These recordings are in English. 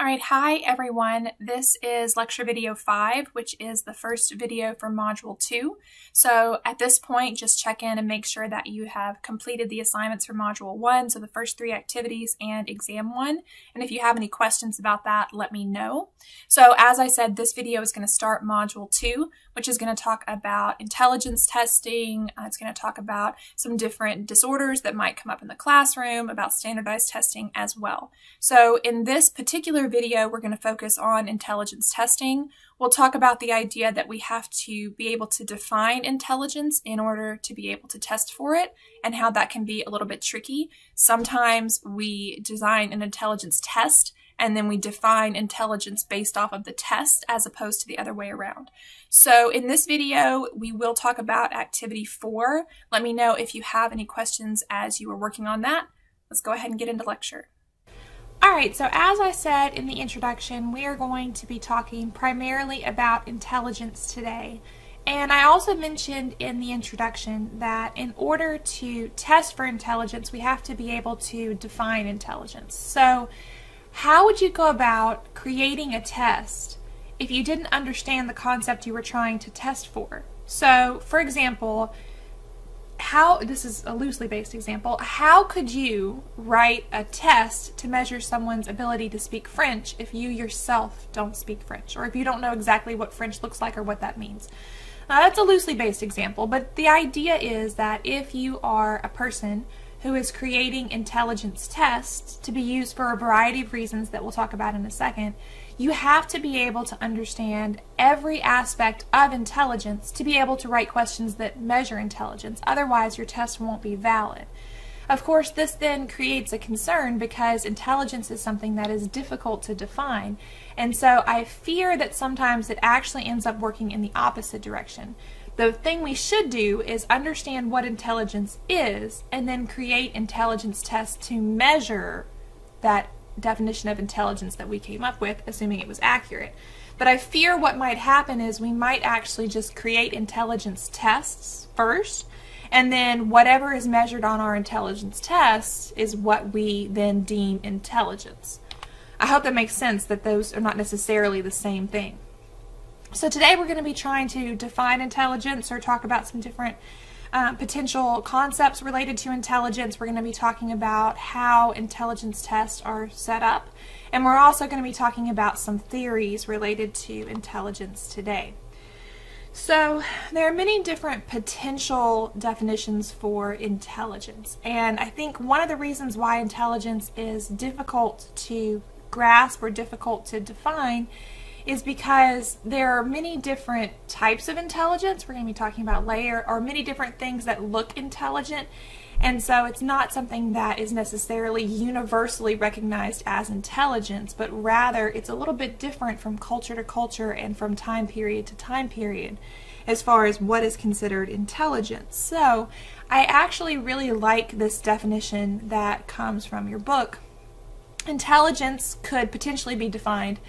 All right, hi everyone. This is lecture video 5, which is the first video for module 2. So at this point, just check in and make sure that you have completed the assignments for module 1, so the first 3 activities and exam 1. And if you have any questions about that, let me know. So as I said, this video is going to start module 2, which is going to talk about intelligence testing. It's going to talk about some different disorders that might come up in the classroom, about standardized testing as well. So in this particular video, we're going to focus on intelligence testing. We'll talk about the idea that we have to be able to define intelligence in order to be able to test for it, and how that can be a little bit tricky. Sometimes we design an intelligence test and then we define intelligence based off of the test as opposed to the other way around. So in this video, we will talk about activity 4. Let me know if you have any questions as you are working on that. Let's go ahead and get into lecture. Alright, so as I said in the introduction, we are going to be talking primarily about intelligence today. And I also mentioned in the introduction that in order to test for intelligence, we have to be able to define intelligence. So how would you go about creating a test if you didn't understand the concept you were trying to test for? So, for example, this is a loosely based example, how could you write a test to measure someone's ability to speak French if you yourself don't speak French, or if you don't know exactly what French looks like or what that means? That's a loosely based example, but the idea is that if you are a person who is creating intelligence tests to be used for a variety of reasons that we'll talk about in a second, you have to be able to understand every aspect of intelligence to be able to write questions that measure intelligence. Otherwise, your test won't be valid. Of course, this then creates a concern because intelligence is something that is difficult to define. And so I fear that sometimes it actually ends up working in the opposite direction. The thing we should do is understand what intelligence is and then create intelligence tests to measure that definition of intelligence that we came up with, assuming it was accurate. But I fear what might happen is we might actually just create intelligence tests first, and then whatever is measured on our intelligence tests is what we then deem intelligence. I hope that makes sense, that those are not necessarily the same thing. So today we're going to be trying to define intelligence, or talk about some different potential concepts related to intelligence. We're going to be talking about how intelligence tests are set up, and we're also going to be talking about some theories related to intelligence today. So there are many different potential definitions for intelligence, and I think one of the reasons why intelligence is difficult to grasp or difficult to define is because there are many different types of intelligence. We're going to be talking about layer, or many different things that look intelligent, and so it's not something that is necessarily universally recognized as intelligence, but rather it's a little bit different from culture to culture and from time period to time period as far as what is considered intelligence. So I actually really like this definition that comes from your book. Intelligence could potentially be defined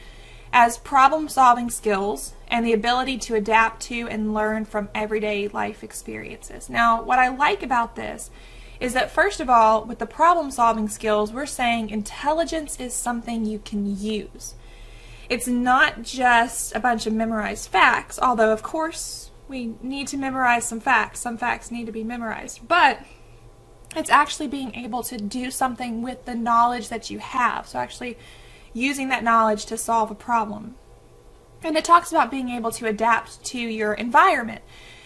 as problem-solving skills and the ability to adapt to and learn from everyday life experiences. Now, what I like about this is that, first of all, with the problem-solving skills, we're saying intelligence is something you can use. It's not just a bunch of memorized facts, although, of course, we need to memorize some facts. Some facts need to be memorized, but it's actually being able to do something with the knowledge that you have. So actually using that knowledge to solve a problem. And it talks about being able to adapt to your environment.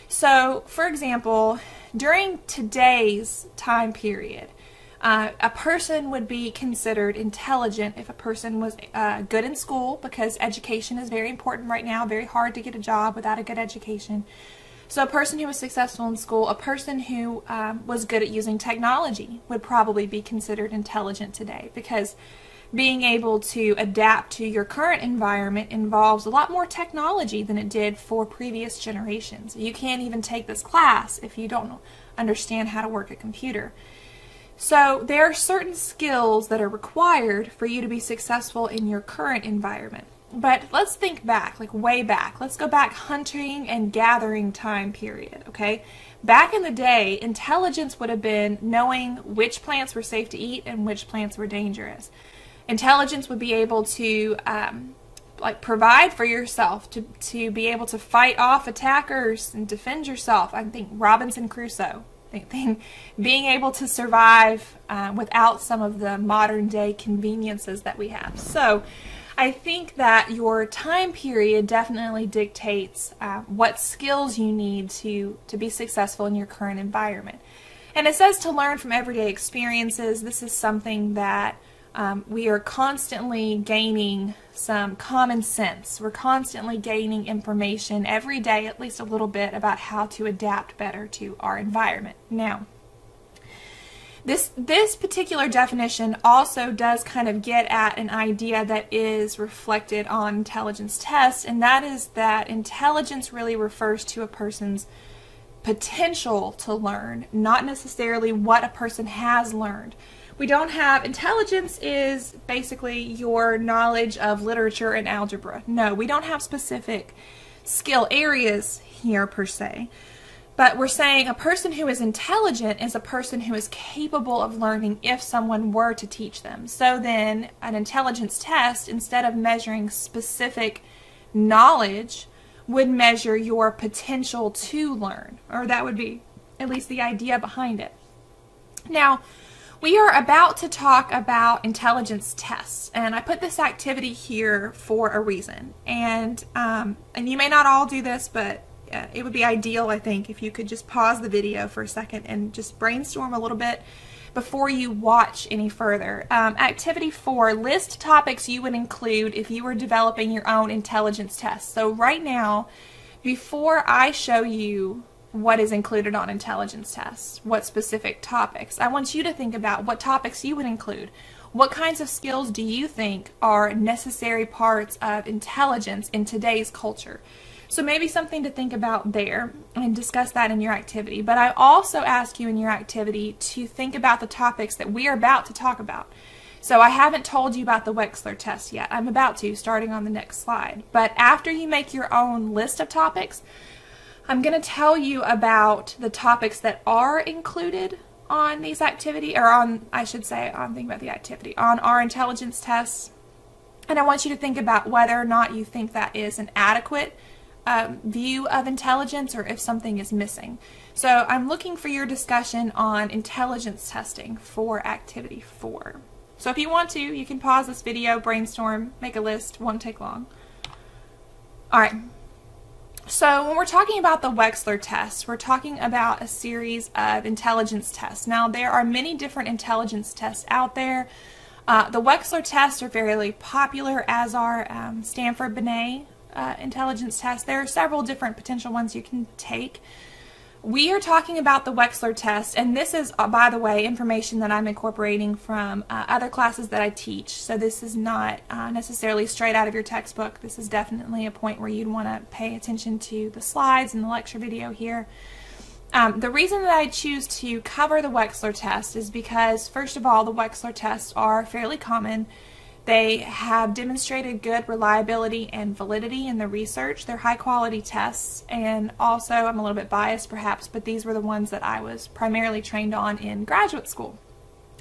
So, for example, during today's time period, a person would be considered intelligent if a person was good in school, because education is very important right now, very hard to get a job without a good education. So a person who was successful in school, a person who was good at using technology would probably be considered intelligent today, because being able to adapt to your current environment involves a lot more technology than it did for previous generations. You can't even take this class if you don't understand how to work a computer. So there are certain skills that are required for you to be successful in your current environment. But let's think back, like way back. Let's go back hunting and gathering time period, okay? Back in the day, intelligence would have been knowing which plants were safe to eat and which plants were dangerous. Intelligence would be able to like provide for yourself, to be able to fight off attackers and defend yourself. I think Robinson Crusoe. Being able to survive without some of the modern day conveniences that we have. So I think that your time period definitely dictates what skills you need to be successful in your current environment. And it says to learn from everyday experiences. This is something that we are constantly gaining some common sense. We're constantly gaining information every day, at least a little bit, about how to adapt better to our environment. Now, this particular definition also does kind of get at an idea that is reflected on intelligence tests, and that is that intelligence really refers to a person's potential to learn, not necessarily what a person has learned. We don't have, intelligence is basically your knowledge of literature and algebra. No, we don't have specific skill areas here per se. But we're saying a person who is intelligent is a person who is capable of learning if someone were to teach them. So then an intelligence test, instead of measuring specific knowledge, would measure your potential to learn. Or that would be at least the idea behind it. Now, we are about to talk about intelligence tests, and I put this activity here for a reason. And you may not all do this, but it would be ideal, I think, if you could just pause the video for a second and just brainstorm a little bit before you watch any further. Activity 4, list topics you would include if you were developing your own intelligence test. So right now, before I show you what is included on intelligence tests, what specific topics, I want you to think about what topics you would include. What kinds of skills do you think are necessary parts of intelligence in today's culture? So maybe something to think about there and discuss that in your activity. But I also ask you in your activity to think about the topics that we are about to talk about. So I haven't told you about the Wechsler test yet. I'm about to, starting on the next slide. But after you make your own list of topics, I'm going to tell you about the topics that are included on these activities, or on, I should say, I'm thinking about the activity, on our intelligence tests. And I want you to think about whether or not you think that is an adequate view of intelligence, or if something is missing. So I'm looking for your discussion on intelligence testing for activity 4. So if you want to, you can pause this video, brainstorm, make a list, won't take long. Alright, so when we're talking about the Wechsler test, we're talking about a series of intelligence tests. Now there are many different intelligence tests out there. The Wechsler tests are fairly popular, as are Stanford-Binet intelligence tests. There are several different potential ones you can take. We are talking about the Wechsler test, and this is, by the way, information that I'm incorporating from other classes that I teach. So this is not necessarily straight out of your textbook. This is definitely a point where you'd want to pay attention to the slides and the lecture video here. The reason that I choose to cover the Wechsler test is because, first of all, the Wechsler tests are fairly common. They have demonstrated good reliability and validity in the research. They're high quality tests, and also, I'm a little bit biased perhaps, but these were the ones that I was primarily trained on in graduate school.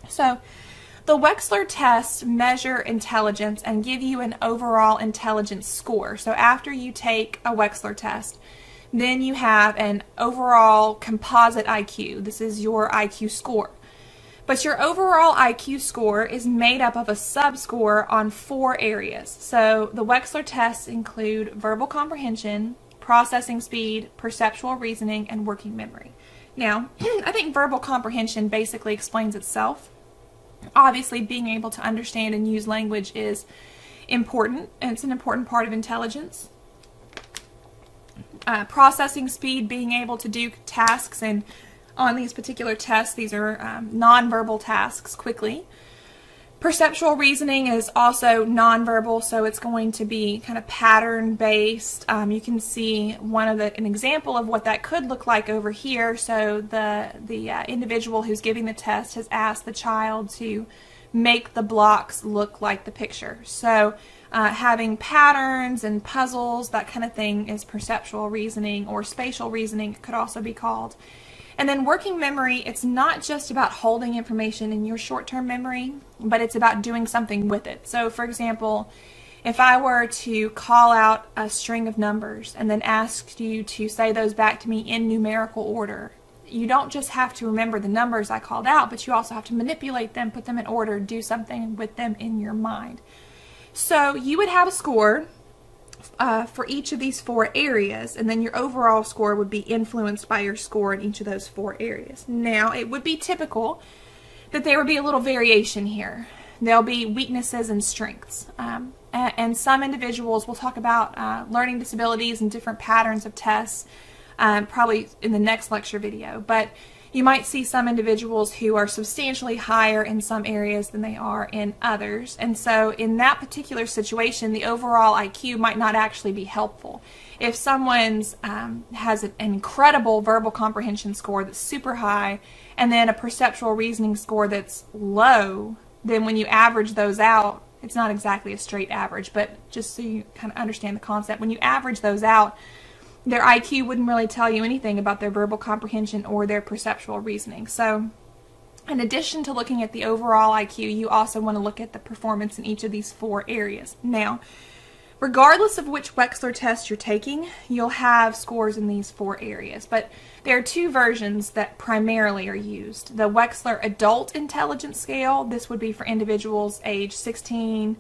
So the Wechsler tests measure intelligence and give you an overall intelligence score. So after you take a Wechsler test, then you have an overall composite IQ. This is your IQ score. But your overall IQ score is made up of a subscore on 4 areas. So the Wechsler tests include verbal comprehension, processing speed, perceptual reasoning, and working memory. Now, I think verbal comprehension basically explains itself. Obviously, being able to understand and use language is important, and it's an important part of intelligence. Processing speed, being able to do tasks, and on these particular tests, these are nonverbal tasks quickly. Perceptual reasoning is also nonverbal, so it's going to be kind of pattern-based. You can see an example of what that could look like over here. So the individual who's giving the test has asked the child to make the blocks look like the picture. So having patterns and puzzles, that kind of thing, is perceptual reasoning, or spatial reasoning, it could also be called. And then working memory, it's not just about holding information in your short-term memory, but it's about doing something with it. So for example, if I were to call out a string of numbers and then ask you to say those back to me in numerical order, you don't just have to remember the numbers I called out, but you also have to manipulate them, put them in order, do something with them in your mind. So you would have a score for each of these 4 areas, and then your overall score would be influenced by your score in each of those 4 areas. Now, it would be typical that there would be a little variation here. There'll be weaknesses and strengths. And some individuals, we'll talk about learning disabilities and different patterns of tests probably in the next lecture video, but you might see some individuals who are substantially higher in some areas than they are in others, and so in that particular situation the overall IQ might not actually be helpful. If someone's has an incredible verbal comprehension score that's super high and then a perceptual reasoning score that's low, then when you average those out, it's not exactly a straight average, but just so you kind of understand the concept, when you average those out, their IQ wouldn't really tell you anything about their verbal comprehension or their perceptual reasoning. So in addition to looking at the overall IQ, you also want to look at the performance in each of these 4 areas. Now, regardless of which Wechsler test you're taking, you'll have scores in these 4 areas. But there are 2 versions that primarily are used. The Wechsler Adult Intelligence Scale, this would be for individuals age 16,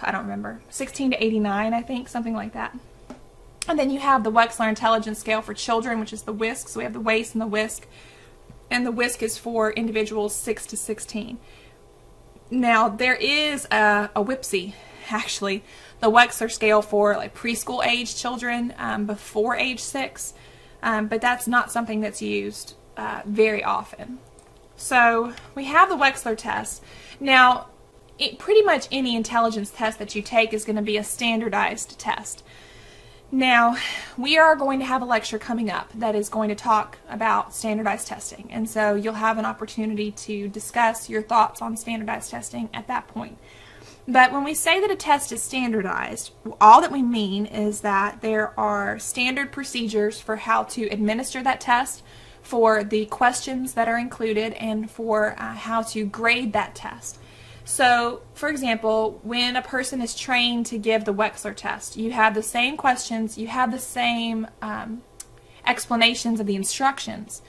I don't remember, 16 to 89, I think, something like that. And then you have the Wechsler Intelligence Scale for children, which is the WISC. So we have the WAIS and the WISC. And the WISC is for individuals 6 to 16. Now, there is a WIPSI, actually, the Wechsler scale for like preschool age children before age 6. But that's not something that's used very often. So we have the Wechsler test. Now, pretty much any intelligence test that you take is going to be a standardized test. Now, we are going to have a lecture coming up that is going to talk about standardized testing, and so you'll have an opportunity to discuss your thoughts on standardized testing at that point. But when we say that a test is standardized, all that we mean is that there are standard procedures for how to administer that test, for the questions that are included, and for how to grade that test. So, for example, when a person is trained to give the Wechsler test, you have the same questions, you have the same explanations of the instructions.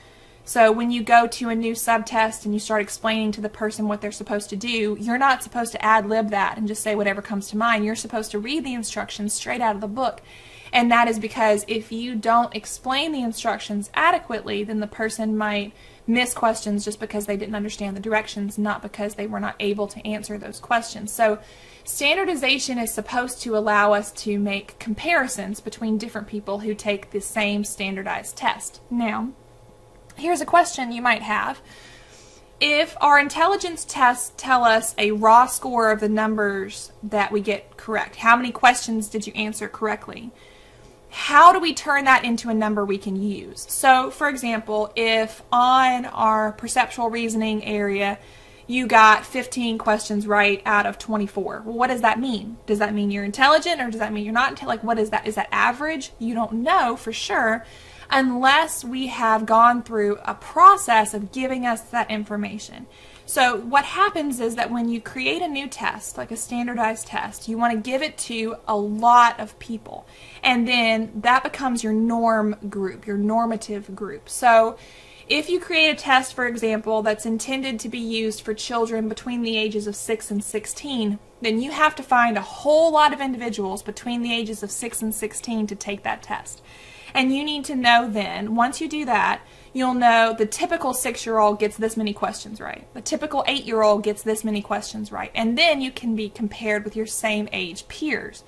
So when you go to a new subtest and you start explaining to the person what they're supposed to do, you're not supposed to ad-lib that and just say whatever comes to mind. You're supposed to read the instructions straight out of the book. And that is because if you don't explain the instructions adequately, then the person might miss questions just because they didn't understand the directions, not because they were not able to answer those questions. So standardization is supposed to allow us to make comparisons between different people who take the same standardized test. Now, here's a question you might have. If our intelligence tests tell us a raw score of the numbers that we get correct, how many questions did you answer correctly? How do we turn that into a number we can use? So, for example, if on our perceptual reasoning area you got 15 questions right out of 24, well, what does that mean? Does that mean you're intelligent, or does that mean you're not? Like, what is that? Is that average? You don't know for sure unless we have gone through a process of giving us that information. So what happens is that when you create a new test, like a standardized test, you want to give it to a lot of people. And then that becomes your norm group, your normative group. So if you create a test, for example, that's intended to be used for children between the ages of 6 and 16, then you have to find a whole lot of individuals between the ages of 6 and 16 to take that test. And you need to know then, once you do that, you'll know the typical 6-year-old gets this many questions right. The typical 8-year-old gets this many questions right. And then you can be compared with your same age peers.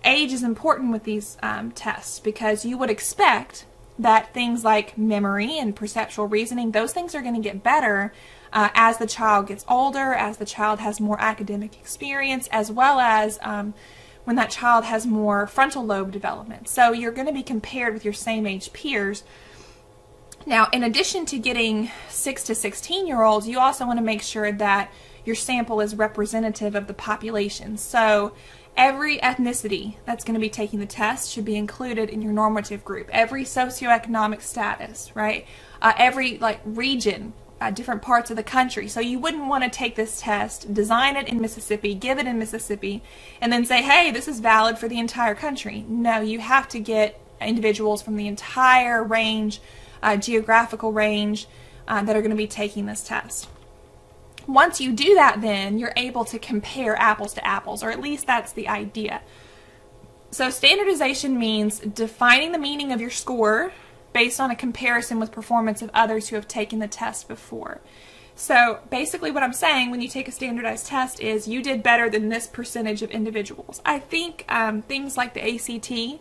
Age is important with these tests because you would expect that things like memory and perceptual reasoning, those things are going to get better as the child gets older, as the child has more academic experience, as well as when that child has more frontal lobe development. So you're going to be compared with your same age peers. Now, in addition to getting 6 to 16-year-olds, you also want to make sure that your sample is representative of the population. So every ethnicity that's going to be taking the test should be included in your normative group. Every socioeconomic status, right? Every region, different parts of the country. So you wouldn't want to take this test, design it in Mississippi, give it in Mississippi, and then say, hey, this is valid for the entire country. No, you have to get individuals from the entire range, geographical range, that are going to be taking this test. Once you do that, then you're able to compare apples to apples, or at least that's the idea. So standardization means defining the meaning of your score based on a comparison with performance of others who have taken the test before. So basically what I'm saying when you take a standardized test is you did better than this percentage of individuals. I think things like the ACT,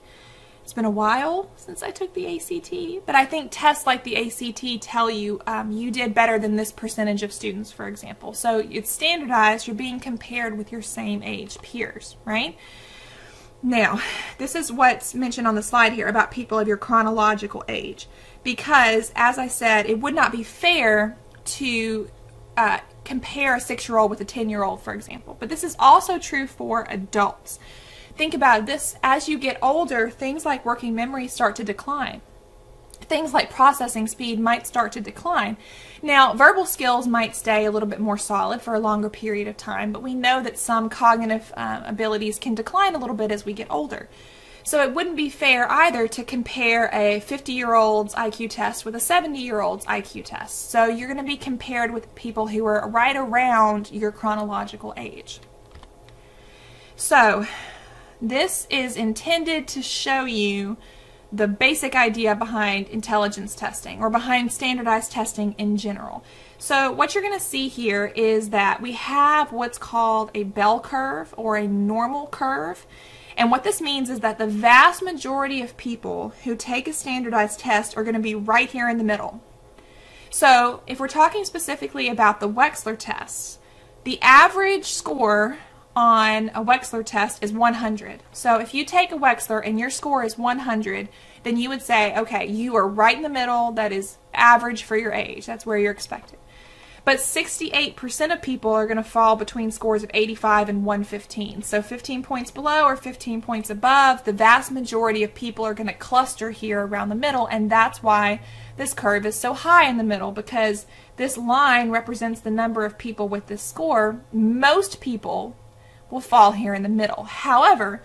it's been a while since I took the ACT, but I think tests like the ACT tell you you did better than this percentage of students, for example. So it's standardized, you're being compared with your same age peers, right? Now, this is what's mentioned on the slide here about people of your chronological age, because, as I said, it would not be fair to compare a 6-year-old with a 10-year-old, for example. But this is also true for adults. Think about this, as you get older, things like working memory start to decline. Things like processing speed might start to decline. Now, verbal skills might stay a little bit more solid for a longer period of time, but we know that some cognitive abilities can decline a little bit as we get older. So it wouldn't be fair either to compare a 50-year-old's IQ test with a 70-year-old's IQ test. So you're going to be compared with people who are right around your chronological age. So this is intended to show you the basic idea behind intelligence testing, or behind standardized testing in general. So what you're going to see here is that we have what's called a bell curve or a normal curve. And what this means is that the vast majority of people who take a standardized test are going to be right here in the middle. So if we're talking specifically about the Wechsler test, the average score on a Wechsler test is 100. So if you take a Wechsler and your score is 100, then you would say, okay, you are right in the middle. That is average for your age. That's where you're expected. But 68% of people are going to fall between scores of 85 and 115. So 15 points below or 15 points above, the vast majority of people are going to cluster here around the middle, and that's why this curve is so high in the middle, because this line represents the number of people with this score. Most people will fall here in the middle. However,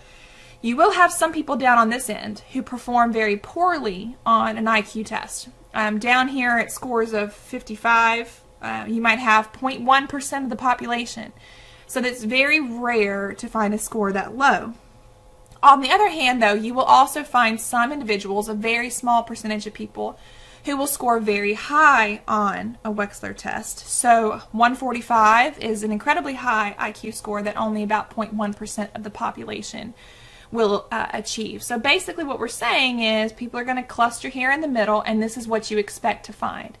you will have some people down on this end who perform very poorly on an IQ test. Down here at scores of 55, you might have 0.1% of the population. So it's very rare to find a score that low. On the other hand, though, you will also find some individuals, a very small percentage of people, who will score very high on a Wechsler test. So 145 is an incredibly high IQ score that only about 0.1% of the population will achieve. So basically what we're saying is people are going to cluster here in the middle, and this is what you expect to find.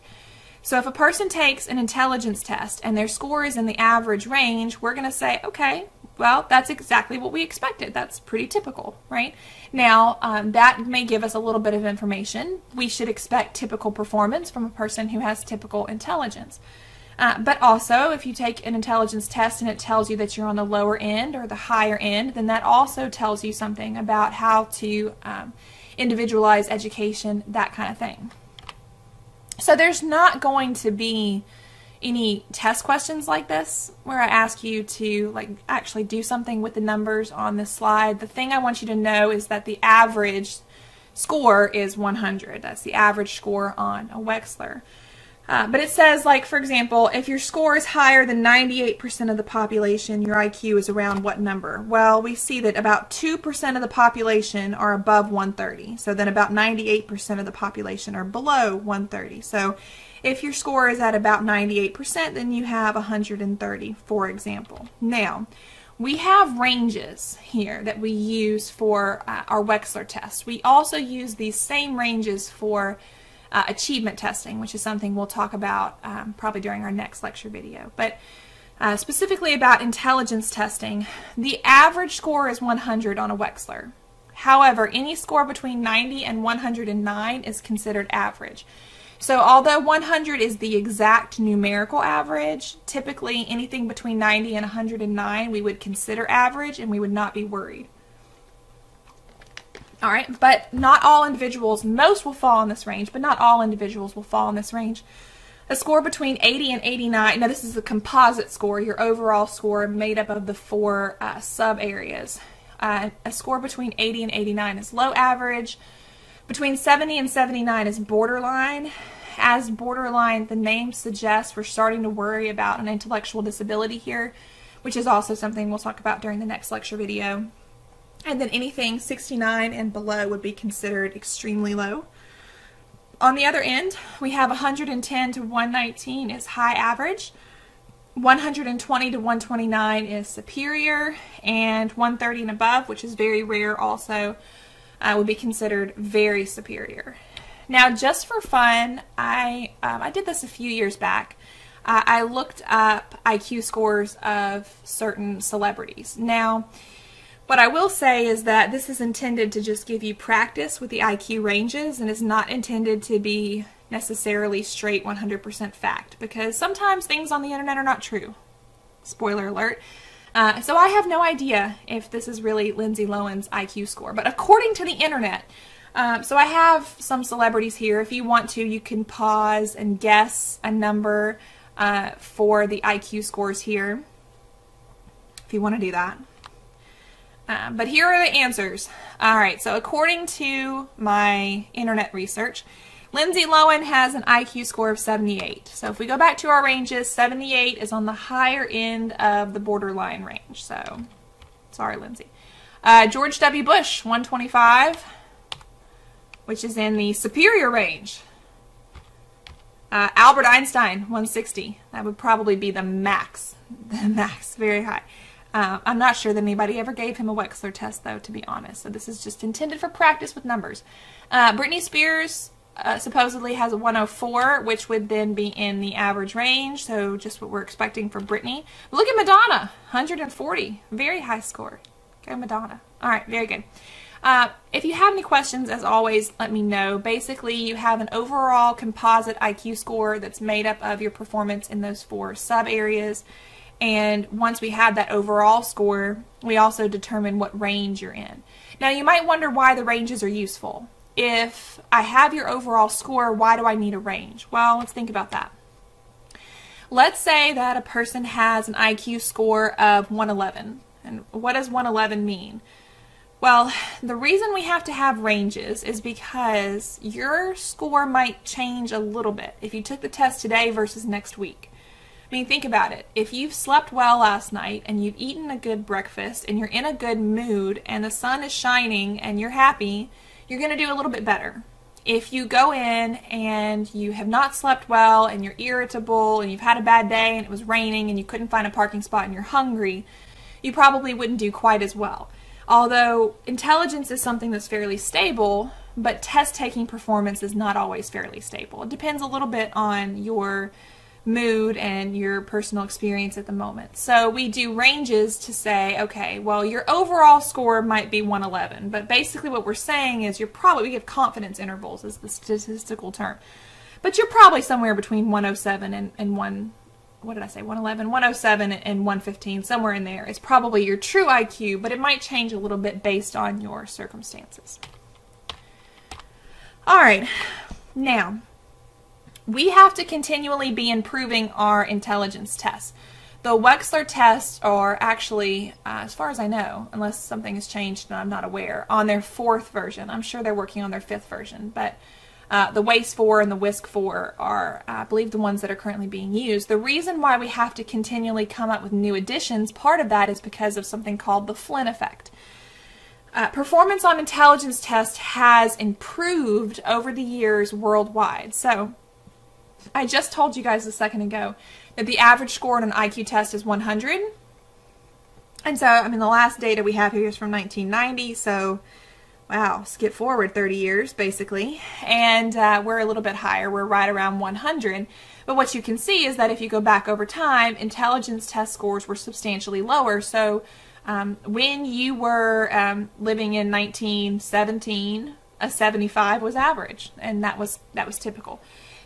So if a person takes an intelligence test and their score is in the average range, we're going to say, okay, well, that's exactly what we expected. That's pretty typical, right? Now, that may give us a little bit of information. We should expect typical performance from a person who has typical intelligence. But also, if you take an intelligence test and it tells you that you're on the lower end or the higher end, then that also tells you something about how to individualize education, that kind of thing. So there's not going to be any test questions like this where I ask you to actually do something with the numbers on this slide. The thing I want you to know is that the average score is 100. That's the average score on a Wechsler. But it says, for example, if your score is higher than 98% of the population, your IQ is around what number? Well, we see that about 2% of the population are above 130. So then about 98% of the population are below 130. So if your score is at about 98%, then you have 130, for example. Now, we have ranges here that we use for our Wechsler test. We also use these same ranges for achievement testing, which is something we'll talk about probably during our next lecture video. But specifically about intelligence testing, the average score is 100 on a Wechsler. However, any score between 90 and 109 is considered average. So although 100 is the exact numerical average, typically anything between 90 and 109 we would consider average and we would not be worried. All right, but not all individuals, most will fall in this range, but not all individuals will fall in this range. A score between 80 and 89, now this is a composite score, your overall score made up of the 4 sub-areas. A score between 80 and 89 is low average. Between 70 and 79 is borderline. As borderline, the name suggests we're starting to worry about an intellectual disability here, which is also something we'll talk about during the next lecture video. And then anything 69 and below would be considered extremely low. On the other end, we have 110 to 119 is high average, 120 to 129 is superior, and 130 and above, which is very rare also, would be considered very superior. Now, just for fun, I did this a few years back. I looked up IQ scores of certain celebrities. Now, what I will say is that this is intended to just give you practice with the IQ ranges and is not intended to be necessarily straight 100% fact, because sometimes things on the internet are not true. Spoiler alert. So I have no idea if this is really Lindsay Lohan's IQ score, but according to the internet, so I have some celebrities here. If you want to, you can pause and guess a number for the IQ scores here, if you want to do that. But here are the answers. Alright, so according to my internet research, Lindsay Lohan has an IQ score of 78. So if we go back to our ranges, 78 is on the higher end of the borderline range. So, sorry, Lindsay. George W. Bush, 125, which is in the superior range. Albert Einstein, 160. That would probably be the max. The max, very high. I'm not sure that anybody ever gave him a Wechsler test, though, to be honest. So this is just intended for practice with numbers. Britney Spears supposedly has a 104, which would then be in the average range. So just what we're expecting for Britney. Look at Madonna, 140. Very high score. Go Madonna. All right, very good. If you have any questions, as always, let me know. Basically, you have an overall composite IQ score that's made up of your performance in those 4 sub-areas. And once we have that overall score, we also determine what range you're in. Now, you might wonder why the ranges are useful. If I have your overall score, why do I need a range? Well, let's think about that. Let's say that a person has an IQ score of 111. And what does 111 mean? Well, the reason we have to have ranges is because your score might change a little bit if you took the test today versus next week. I mean, think about it. If you've slept well last night and you've eaten a good breakfast and you're in a good mood and the sun is shining and you're happy, you're going to do a little bit better. If you go in and you have not slept well and you're irritable and you've had a bad day and it was raining and you couldn't find a parking spot and you're hungry, you probably wouldn't do quite as well. Although intelligence is something that's fairly stable, but test-taking performance is not always fairly stable. It depends a little bit on your mood and your personal experience at the moment. So we do ranges to say, okay, well, your overall score might be 111, but basically what we're saying is we give confidence intervals is the statistical term, but you're probably somewhere between 107 and 111, 107 and 115, somewhere in there. It's probably your true IQ, but it might change a little bit based on your circumstances. All right, now, we have to continually be improving our intelligence tests. The Wechsler tests are actually, as far as I know, unless something has changed and I'm not aware, on their 4th version. I'm sure they're working on their 5th version, but the WAIS-4 and the WISC-4 are, I believe, the ones that are currently being used. The reason why we have to continually come up with new additions, part of that is because of something called the Flynn effect. Performance on intelligence tests has improved over the years worldwide. So, I just told you guys a second ago that the average score on an IQ test is 100. And so, I mean, the last data we have here is from 1990, so, wow, skip forward 30 years, basically. And we're a little bit higher. We're right around 100. But what you can see is that if you go back over time, intelligence test scores were substantially lower. So, when you were living in 1917, a 75 was average, and that was typical.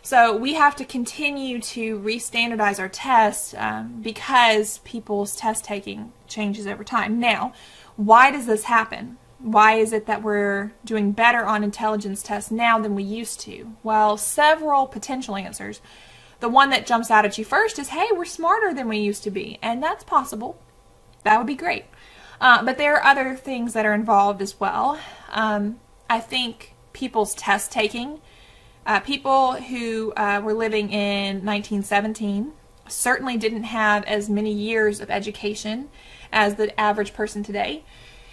So we have to continue to re-standardize our tests because people's test taking changes over time. Now, why does this happen? Why is it that we're doing better on intelligence tests now than we used to? Well, several potential answers. The one that jumps out at you first is, hey, we're smarter than we used to be. And that's possible. That would be great. But there are other things that are involved as well. I think people's test taking, people who were living in 1917 certainly didn't have as many years of education as the average person today.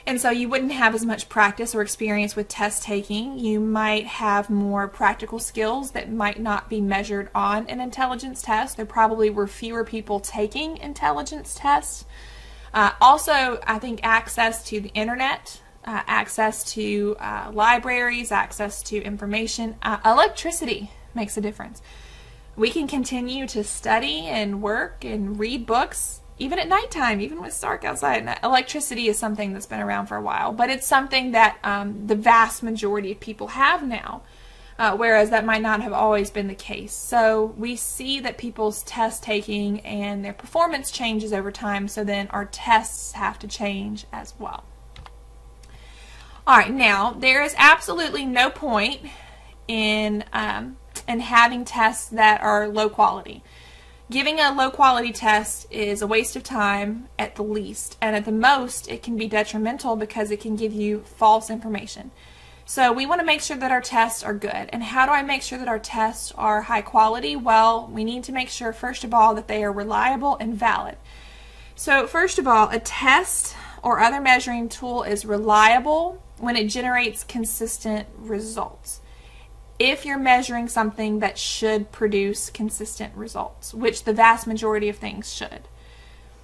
And so you wouldn't have as much practice or experience with test taking. You might have more practical skills that might not be measured on an intelligence test. There probably were fewer people taking intelligence tests. Also, I think access to the internet, access to libraries, access to information, electricity makes a difference. We can continue to study and work and read books even at nighttime, even when it's dark outside. And electricity is something that's been around for a while, but it's something that the vast majority of people have now, whereas that might not have always been the case. So we see that people's test taking and their performance changes over time, so then our tests have to change as well. Alright, now there is absolutely no point in having tests that are low quality. Giving a low quality test is a waste of time at the least, and at the most it can be detrimental because it can give you false information. So we want to make sure that our tests are good. And how do I make sure that our tests are high quality? Well, we need to make sure first of all that they are reliable and valid. So first of all, a test or other measuring tool is reliable when it generates consistent results. If you're measuring something that should produce consistent results, which the vast majority of things should.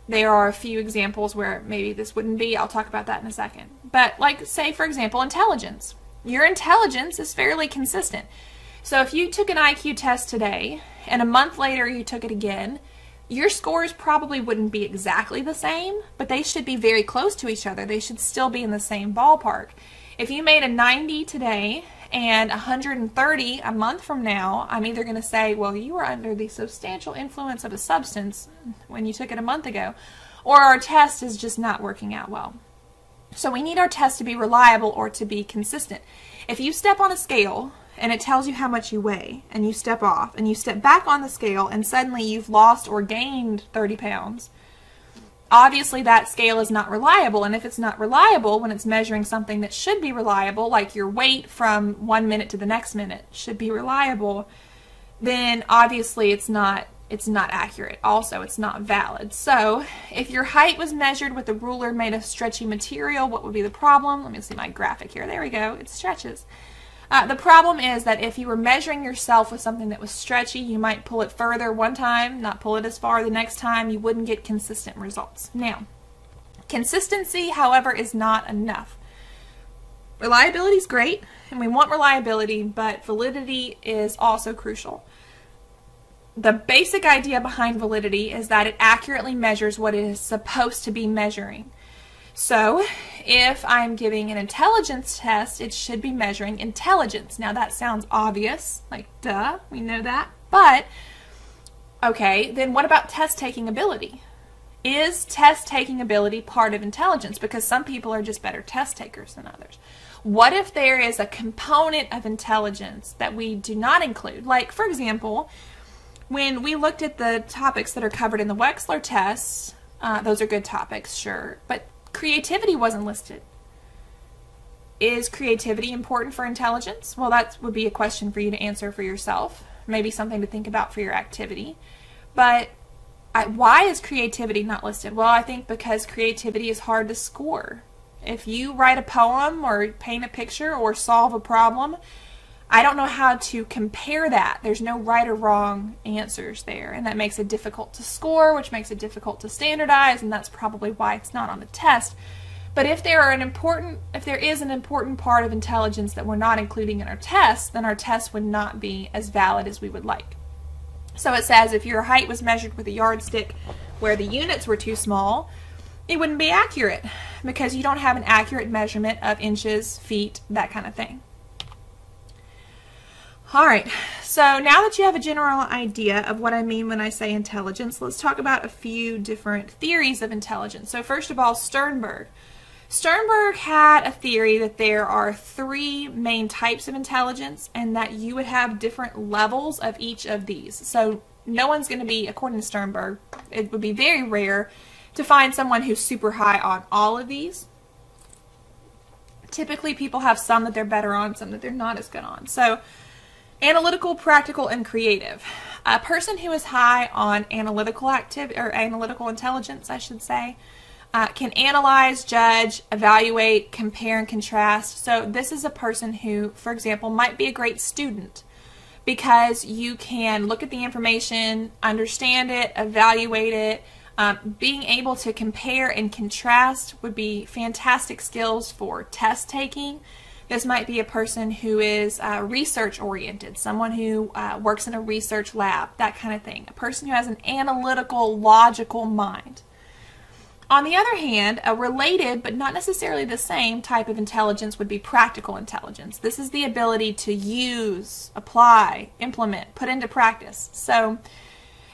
There are a few examples where maybe this wouldn't be. I'll talk about that in a second. But like, say for example, intelligence. Your intelligence is fairly consistent. So if you took an IQ test today and a month later you took it again, your scores probably wouldn't be exactly the same, but they should be very close to each other. They should still be in the same ballpark. If you made a 90 today and 130 a month from now, I'm either going to say, well, you were under the substantial influence of a substance when you took it a month ago, or our test is just not working out well. So we need our test to be reliable or to be consistent. If you step on a scale and it tells you how much you weigh, and you step off, and you step back on the scale, and suddenly you've lost or gained 30 pounds, obviously that scale is not reliable. And if it's not reliable when it's measuring something that should be reliable, like your weight from 1 minute to the next minute should be reliable, then obviously it's not accurate. Also, it's not valid. So if your height was measured with a ruler made of stretchy material, what would be the problem? Let me see my graphic here. There we go. It stretches. The problem is that if you were measuring yourself with something that was stretchy, you might pull it further one time, not pull it as far the next time. You wouldn't get consistent results. Now, consistency, however, is not enough. Reliability is great, and we want reliability, but validity is also crucial. The basic idea behind validity is that it accurately measures what it is supposed to be measuring. So, if I'm giving an intelligence test, it should be measuring intelligence. Now that sounds obvious, like duh, we know that. But, okay, then what about test-taking ability? Is test-taking ability part of intelligence? Because some people are just better test takers than others. What if there is a component of intelligence that we do not include? Like, for example, when we looked at the topics that are covered in the Wechsler tests, those are good topics, sure, but creativity wasn't listed. Is creativity important for intelligence? Well, that would be a question for you to answer for yourself. Maybe something to think about for your activity. But why is creativity not listed? Well, I think because creativity is hard to score. If you write a poem or paint a picture or solve a problem, I don't know how to compare that. There's no right or wrong answers there, and that makes it difficult to score, which makes it difficult to standardize, and that's probably why it's not on the test. But if there is an important part of intelligence that we're not including in our test, then our test would not be as valid as we would like. So it says if your height was measured with a yardstick where the units were too small, it wouldn't be accurate because you don't have an accurate measurement of inches, feet, that kind of thing. Alright, So now that you have a general idea of what I mean when I say intelligence, let's talk about a few different theories of intelligence. So first of all, Sternberg. Sternberg had a theory that there are 3 main types of intelligence and that you would have different levels of each of these. So no one's going to be, according to Sternberg, it would be very rare to find someone who's super high on all of these. Typically people have some that they're better on, some that they're not as good on. So analytical, practical, and creative. A person who is high on analytical activity, or analytical intelligence, I should say, can analyze, judge, evaluate, compare, and contrast. So this is a person who, for example, might be a great student because you can look at the information, understand it, evaluate it. Being able to compare and contrast would be fantastic skills for test taking. This might be a person who is research oriented, someone who works in a research lab, that kind of thing. A person who has an analytical, logical mind. On the other hand, a related but not necessarily the same type of intelligence would be practical intelligence. This is the ability to use, apply, implement, put into practice. So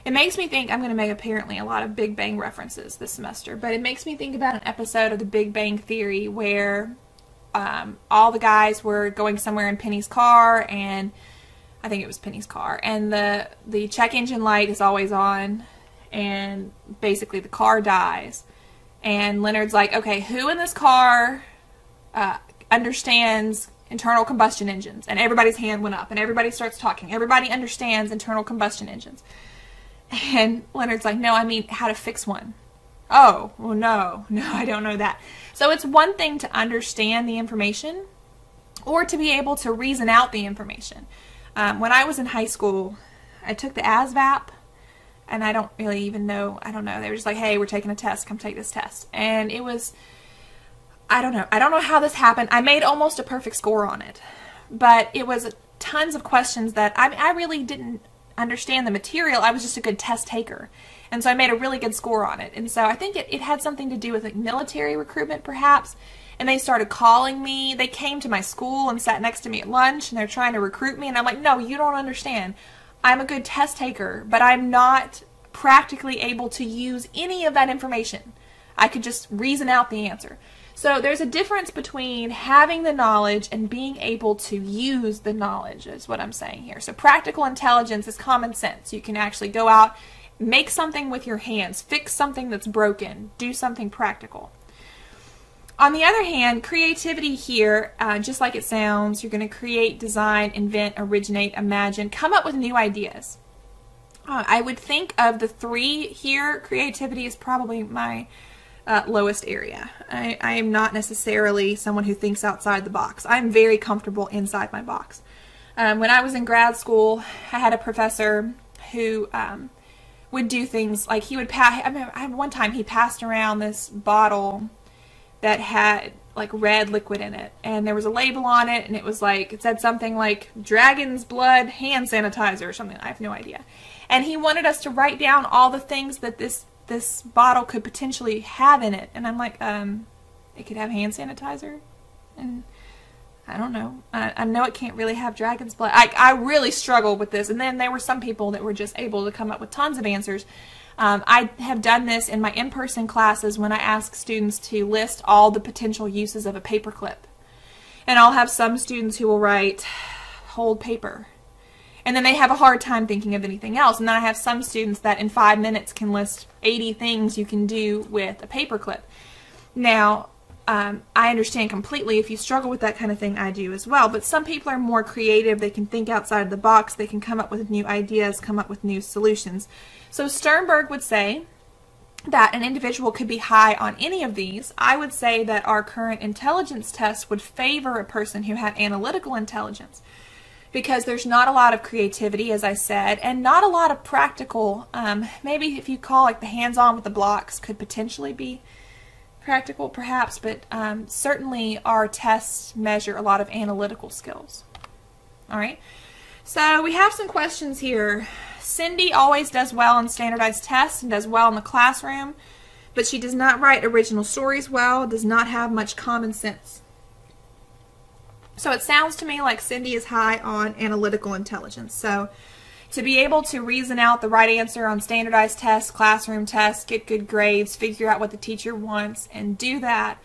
it makes me think, I'm going to make apparently a lot of Big Bang references this semester, but it makes me think about an episode of the Big Bang Theory where all the guys were going somewhere in Penny's car, and I think it was Penny's car, and the check engine light is always on, and basically the car dies. And Leonard's like, okay, who in this car understands internal combustion engines? And everybody's hand went up, and everybody starts talking. Everybody understands internal combustion engines. And Leonard's like, no, I mean how to fix one. Oh, well, no, I don't know that. So it's one thing to understand the information or to be able to reason out the information. When I was in high school, I took the ASVAB. And I don't really even know, I don't know, they were just like, hey, we're taking a test, come take this test. And it was, I don't know how this happened. I made almost a perfect score on it. But it was tons of questions that, I really didn't understand the material. I was just a good test taker. And so I made a really good score on it. And so I think it had something to do with like military recruitment perhaps. And they started calling me. They came to my school and sat next to me at lunch, and they're trying to recruit me. And I'm like, no, you don't understand. I'm a good test taker, but I'm not practically able to use any of that information. I could just reason out the answer. So there's a difference between having the knowledge and being able to use the knowledge is what I'm saying here. So practical intelligence is common sense. You can actually go out, make something with your hands, fix something that's broken, do something practical. On the other hand, creativity here, just like it sounds, you're going to create, design, invent, originate, imagine, come up with new ideas. I would think of the 3 here, creativity is probably my lowest area. I am not necessarily someone who thinks outside the box. I'm very comfortable inside my box. When I was in grad school, I had a professor who would do things like he would pass, I remember one time he passed around this bottle that had like red liquid in it, and there was a label on it, and it was like, it said something like dragon's blood hand sanitizer or something. I have no idea. And he wanted us to write down all the things that this bottle could potentially have in it. And I'm like, it could have hand sanitizer, and I don't know. I know it can't really have dragon's blood. I really struggled with this. And then there were some people that were just able to come up with tons of answers. I have done this in my in-person classes when I ask students to list all the potential uses of a paperclip. And I'll have some students who will write, hold paper. And then they have a hard time thinking of anything else. And then I have some students that in 5 minutes can list 80 things you can do with a paperclip. Now, I understand completely if you struggle with that kind of thing, I do as well. But some people are more creative. They can think outside the box. They can come up with new ideas, come up with new solutions. So Sternberg would say that an individual could be high on any of these. I would say that our current intelligence test would favor a person who had analytical intelligence because there's not a lot of creativity, as I said, and not a lot of practical. Maybe if you call like the hands-on with the blocks could potentially be practical perhaps, but certainly our tests measure a lot of analytical skills. All right, so we have some questions here. Cindy always does well in standardized tests and does well in the classroom, but she does not write original stories well, does not have much common sense. So it sounds to me like Cindy is high on analytical intelligence. So to be able to reason out the right answer on standardized tests, classroom tests, get good grades, figure out what the teacher wants, and do that,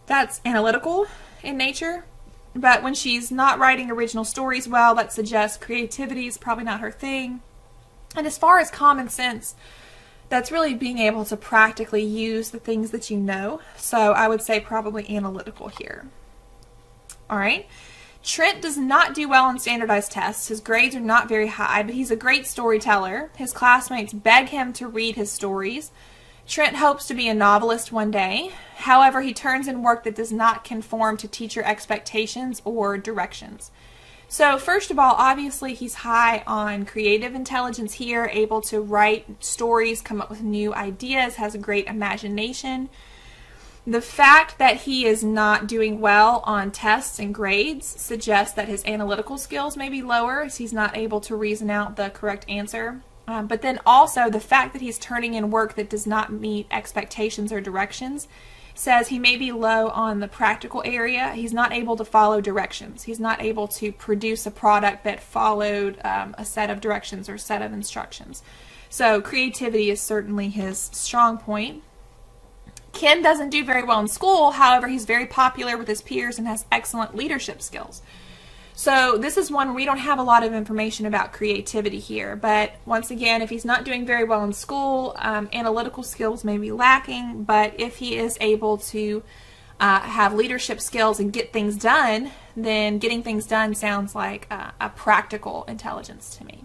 that's analytical in nature. But when she's not writing original stories well, that suggests creativity is probably not her thing. And as far as common sense, that's really being able to practically use the things that you know. So I would say probably analytical here. All right. Trent does not do well on standardized tests. His grades are not very high, but he's a great storyteller. His classmates beg him to read his stories. Trent hopes to be a novelist one day. However, he turns in work that does not conform to teacher expectations or directions. So first of all, obviously he's high on creative intelligence here, able to write stories, come up with new ideas, has a great imagination. The fact that he is not doing well on tests and grades suggests that his analytical skills may be lower, as he's not able to reason out the correct answer. But then also the fact that he's turning in work that does not meet expectations or directions says he may be low on the practical area. He's not able to follow directions. He's not able to produce a product that followed a set of directions or set of instructions. So creativity is certainly his strong point. Ken doesn't do very well in school. However, he's very popular with his peers and has excellent leadership skills. So this is one where we don't have a lot of information about creativity here. But once again, if he's not doing very well in school, analytical skills may be lacking. But if he is able to have leadership skills and get things done, then getting things done sounds like a practical intelligence to me.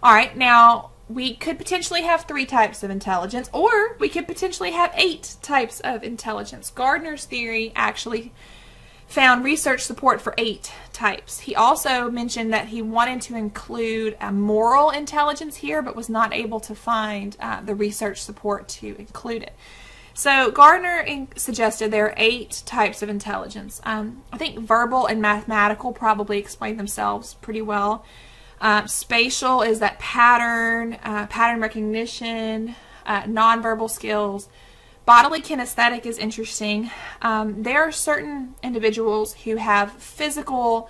All right, now we could potentially have 3 types of intelligence, or we could potentially have 8 types of intelligence. Gardner's theory actually found research support for 8 types. He also mentioned that he wanted to include a moral intelligence here, but was not able to find the research support to include it. So Gardner suggested there are 8 types of intelligence. I think verbal and mathematical probably explain themselves pretty well. Spatial is that pattern recognition, nonverbal skills. Bodily kinesthetic is interesting. There are certain individuals who have physical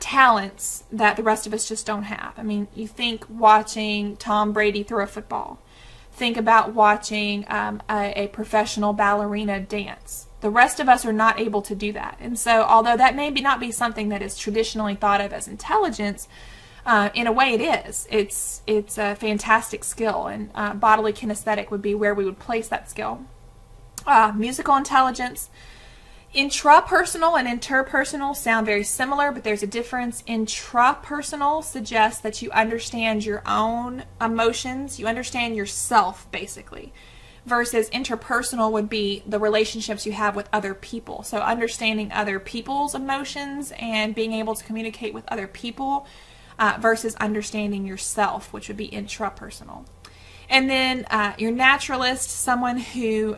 talents that the rest of us just don't have. I mean, you think watching Tom Brady throw a football. Think about watching a professional ballerina dance. The rest of us are not able to do that. And so although that may not be something that is traditionally thought of as intelligence, in a way it is. It's a fantastic skill, and bodily kinesthetic would be where we would place that skill. Musical intelligence. Intrapersonal and interpersonal sound very similar, but there's a difference. Intrapersonal suggests that you understand your own emotions, you understand yourself, basically. Versus interpersonal would be the relationships you have with other people. So understanding other people's emotions and being able to communicate with other people versus understanding yourself, which would be intrapersonal. And then your naturalist, someone who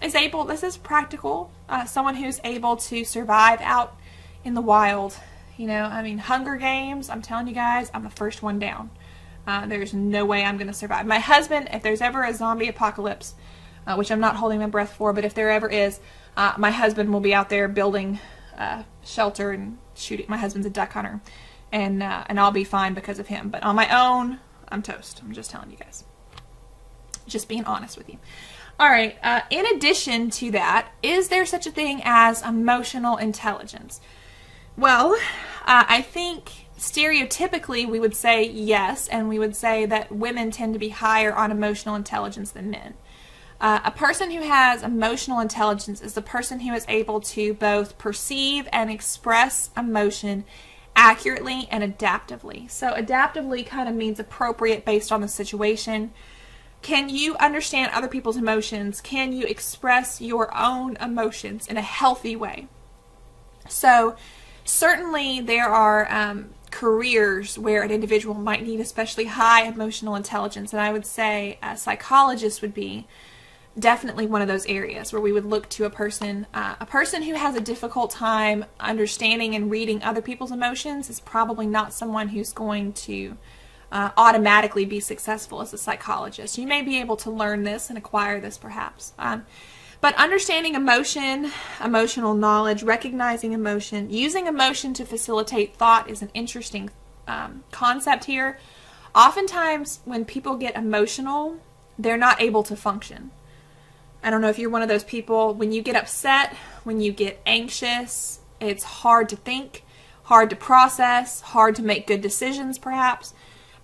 is able, this is practical, someone who's able to survive out in the wild. You know, I mean, Hunger Games, I'm telling you guys, I'm the first one down. There's no way I'm going to survive. My husband, if there's ever a zombie apocalypse, which I'm not holding my breath for, but if there ever is, my husband will be out there building shelter and shooting. My husband's a duck hunter. And I'll be fine because of him. But on my own, I'm toast. I'm just telling you guys. Just being honest with you. All right. In addition to that, is there such a thing as emotional intelligence? Well, I think stereotypically we would say yes, and we would say that women tend to be higher on emotional intelligence than men. A person who has emotional intelligence is the person who is able to both perceive and express emotion accurately and adaptively. So adaptively kind of means appropriate based on the situation. Can you understand other people's emotions? Can you express your own emotions in a healthy way? So certainly there are careers where an individual might need especially high emotional intelligence, and I would say a psychologist would be definitely one of those areas where we would look to a person who has a difficult time understanding and reading other people's emotions is probably not someone who's going to automatically be successful as a psychologist. You may be able to learn this and acquire this perhaps. But understanding emotion, emotional knowledge, recognizing emotion, using emotion to facilitate thought is an interesting concept here. Oftentimes when people get emotional, they're not able to function. I don't know if you're one of those people, when you get upset, when you get anxious, it's hard to think, hard to process, hard to make good decisions perhaps.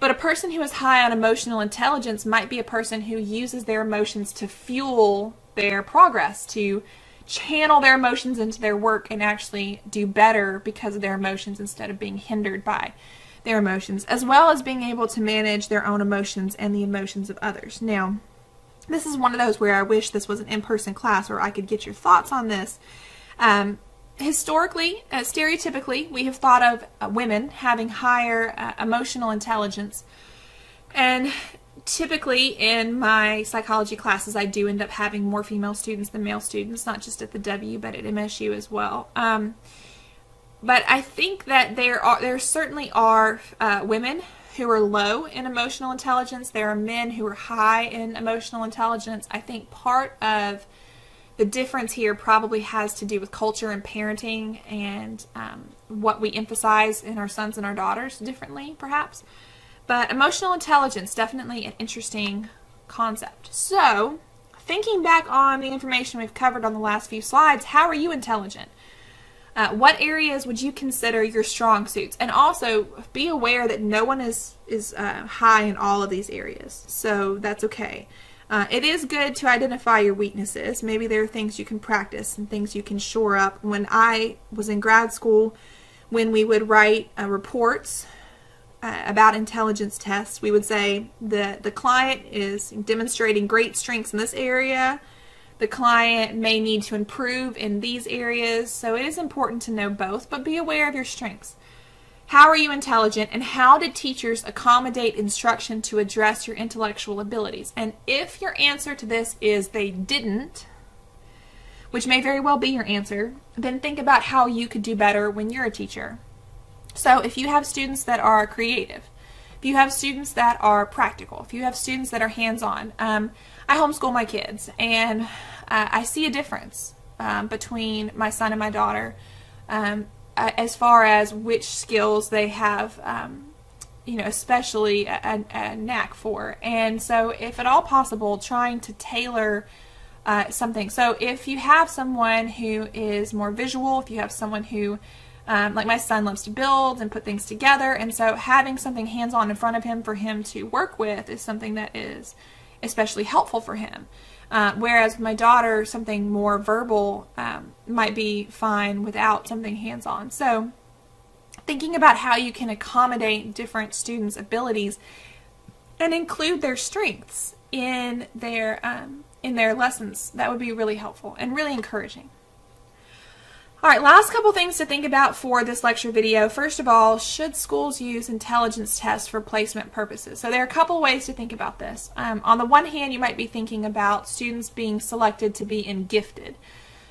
But a person who is high on emotional intelligence might be a person who uses their emotions to fuel their progress, to channel their emotions into their work and actually do better because of their emotions instead of being hindered by their emotions, as well as being able to manage their own emotions and the emotions of others. Now, this is one of those where I wish this was an in-person class where I could get your thoughts on this. Historically, stereotypically, we have thought of women having higher emotional intelligence, and typically in my psychology classes I do end up having more female students than male students, not just at the W but at MSU as well. But I think that there certainly are women who are low in emotional intelligence. There are men who are high in emotional intelligence. I think part of the difference here probably has to do with culture and parenting and what we emphasize in our sons and our daughters differently, perhaps. But emotional intelligence, definitely an interesting concept. So, thinking back on the information we've covered on the last few slides, how are you intelligent? What areas would you consider your strong suits? And also, be aware that no one is high in all of these areas, so that's okay. It is good to identify your weaknesses. Maybe there are things you can practice and things you can shore up. When I was in grad school, when we would write reports about intelligence tests, we would say the client is demonstrating great strengths in this area. The client may need to improve in these areas, so it is important to know both, but be aware of your strengths. How are you intelligent, and how did teachers accommodate instruction to address your intellectual abilities? And if your answer to this is they didn't, which may very well be your answer, then think about how you could do better when you're a teacher. So if you have students that are creative, if you have students that are practical, if you have students that are hands-on, I homeschool my kids, and I see a difference between my son and my daughter as far as which skills they have, especially a knack for. And so if at all possible, trying to tailor something. So if you have someone who is more visual, if you have someone who, like my son loves to build and put things together, and so having something hands-on in front of him for him to work with is something that is especially helpful for him. Whereas my daughter, something more verbal might be fine without something hands-on. So thinking about how you can accommodate different students' abilities and include their strengths in their lessons, that would be really helpful and really encouraging. All right, last couple things to think about for this lecture video. First of all, should schools use intelligence tests for placement purposes? So there are a couple ways to think about this. On the one hand, you might be thinking about students being selected to be in gifted.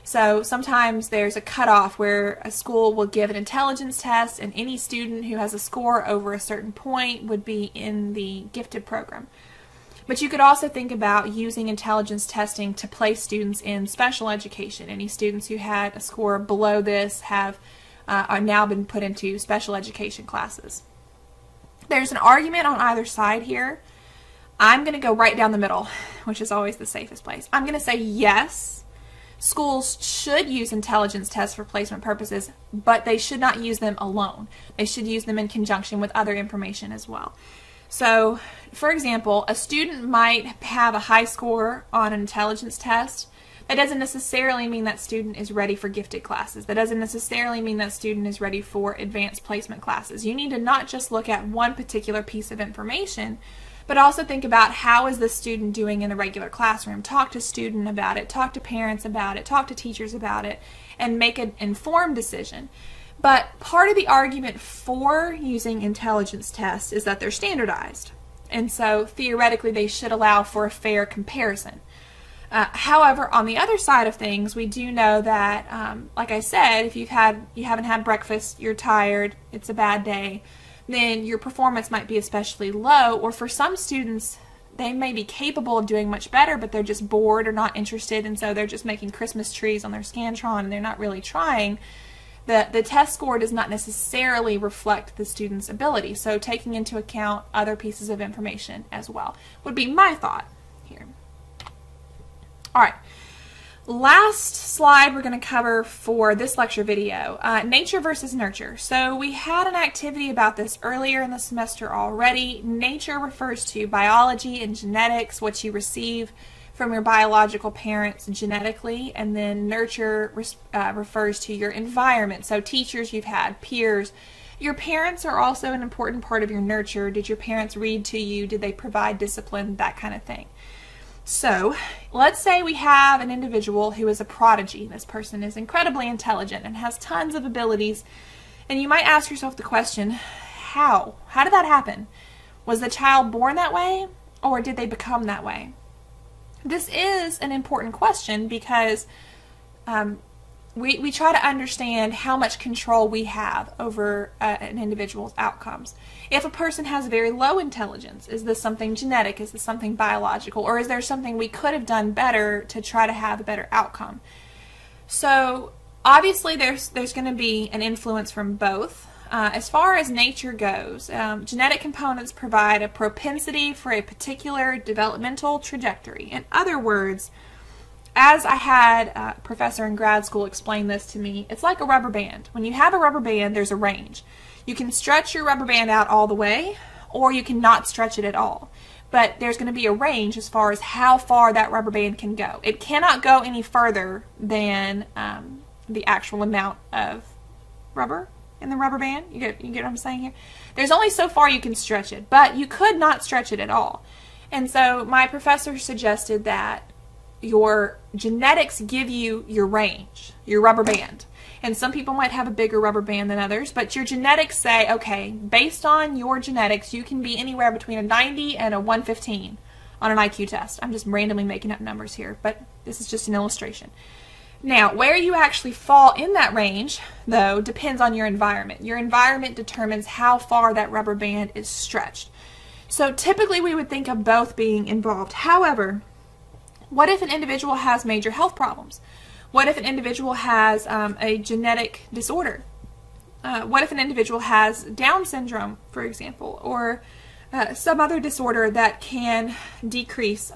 So sometimes there's a cutoff where a school will give an intelligence test, and any student who has a score over a certain point would be in the gifted program. But you could also think about using intelligence testing to place students in special education. Any students who had a score below this are now been put into special education classes. There's an argument on either side here. I'm going to go right down the middle, which is always the safest place. I'm going to say yes, schools should use intelligence tests for placement purposes, but they should not use them alone. They should use them in conjunction with other information as well. So, for example, a student might have a high score on an intelligence test. That doesn't necessarily mean that student is ready for gifted classes. That doesn't necessarily mean that student is ready for advanced placement classes. You need to not just look at one particular piece of information, but also think about how is this student doing in the regular classroom. Talk to student about it, talk to parents about it, talk to teachers about it, and make an informed decision. But part of the argument for using intelligence tests is that they're standardized. And so theoretically they should allow for a fair comparison. However, on the other side of things, we do know that, like I said, if you haven't had breakfast, you're tired, it's a bad day, then your performance might be especially low, or for some students, they may be capable of doing much better, but they're just bored or not interested, and so they're just making Christmas trees on their Scantron and they're not really trying. The test score does not necessarily reflect the student's ability, so taking into account other pieces of information as well would be my thought here. All right. Last slide we're going to cover for this lecture video, nature versus nurture. So we had an activity about this earlier in the semester already. Nature refers to biology and genetics, what you receive from your biological parents genetically, and then nurture refers to your environment. So teachers you've had, peers. Your parents are also an important part of your nurture. Did your parents read to you? Did they provide discipline? That kind of thing. So let's say we have an individual who is a prodigy. This person is incredibly intelligent and has tons of abilities, and you might ask yourself the question, how? How did that happen? Was the child born that way, or did they become that way? This is an important question because we try to understand how much control we have over an individual's outcomes. If a person has very low intelligence, is this something genetic? Is this something biological? Or is there something we could have done better to try to have a better outcome? So obviously there's going to be an influence from both. As far as nature goes, genetic components provide a propensity for a particular developmental trajectory. In other words, as I had a professor in grad school explain this to me, it's like a rubber band. When you have a rubber band, there's a range. You can stretch your rubber band out all the way, or you can not stretch it at all. But there's going to be a range as far as how far that rubber band can go. It cannot go any further than the actual amount of rubber in the rubber band. You get what I'm saying here? There's only so far you can stretch it, but you could not stretch it at all. And so my professor suggested that your genetics give you your range, your rubber band. And some people might have a bigger rubber band than others, but your genetics say, okay, based on your genetics, you can be anywhere between a 90 and a 115 on an IQ test. I'm just randomly making up numbers here, but this is just an illustration. Now, where you actually fall in that range, though, depends on your environment. Your environment determines how far that rubber band is stretched. So typically we would think of both being involved. However, what if an individual has major health problems? What if an individual has a genetic disorder? What if an individual has Down syndrome, for example, or some other disorder that can decrease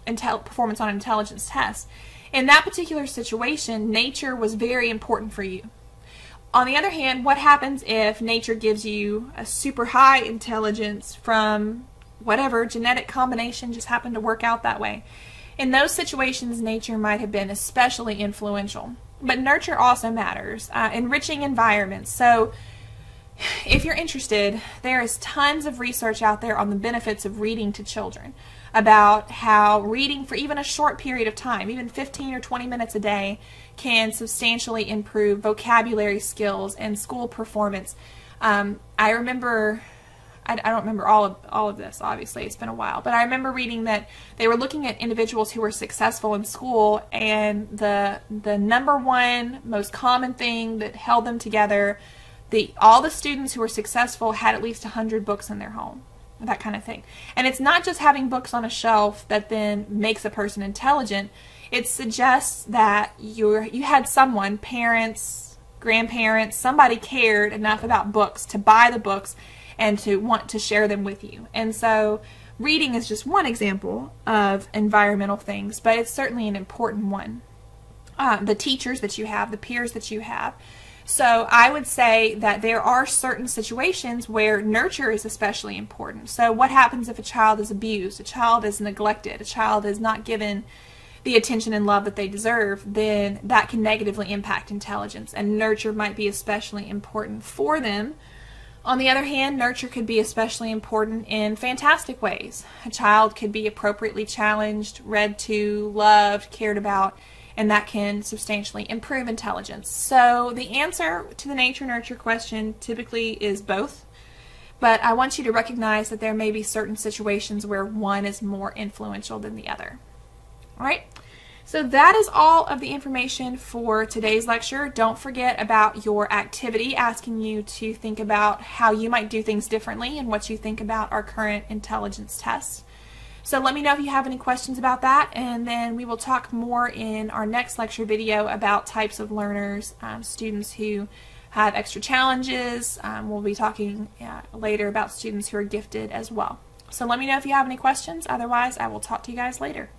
performance on intelligence tests? In that particular situation, nature was very important for you. On the other hand, what happens if nature gives you a super high intelligence from whatever genetic combination just happened to work out that way? In those situations, nature might have been especially influential. But nurture also matters. Enriching environments. So if you're interested, there is tons of research out there on the benefits of reading to children, about how reading for even a short period of time, even 15 or 20 minutes a day, can substantially improve vocabulary skills and school performance. I don't remember all of this, obviously, it's been a while, but I remember reading that they were looking at individuals who were successful in school, and the number one most common thing that held them together, all the students who were successful had at least 100 books in their home, that kind of thing. And it's not just having books on a shelf that then makes a person intelligent. It suggests that you had someone, parents, grandparents, somebody cared enough about books to buy the books and to want to share them with you. And so reading is just one example of environmental things, but it's certainly an important one. The teachers that you have, the peers that you have. So I would say that there are certain situations where nurture is especially important. So what happens if a child is abused, a child is neglected, a child is not given the attention and love that they deserve? Then that can negatively impact intelligence, and nurture might be especially important for them. On the other hand, nurture could be especially important in fantastic ways. A child could be appropriately challenged, read to, loved, cared about, and that can substantially improve intelligence. So the answer to the nature-nurture question typically is both, but I want you to recognize that there may be certain situations where one is more influential than the other. All right? So that is all of the information for today's lecture. Don't forget about your activity, asking you to think about how you might do things differently and what you think about our current intelligence tests. So let me know if you have any questions about that, and then we will talk more in our next lecture video about types of learners, students who have extra challenges. We'll be talking later about students who are gifted as well. So let me know if you have any questions. Otherwise, I will talk to you guys later.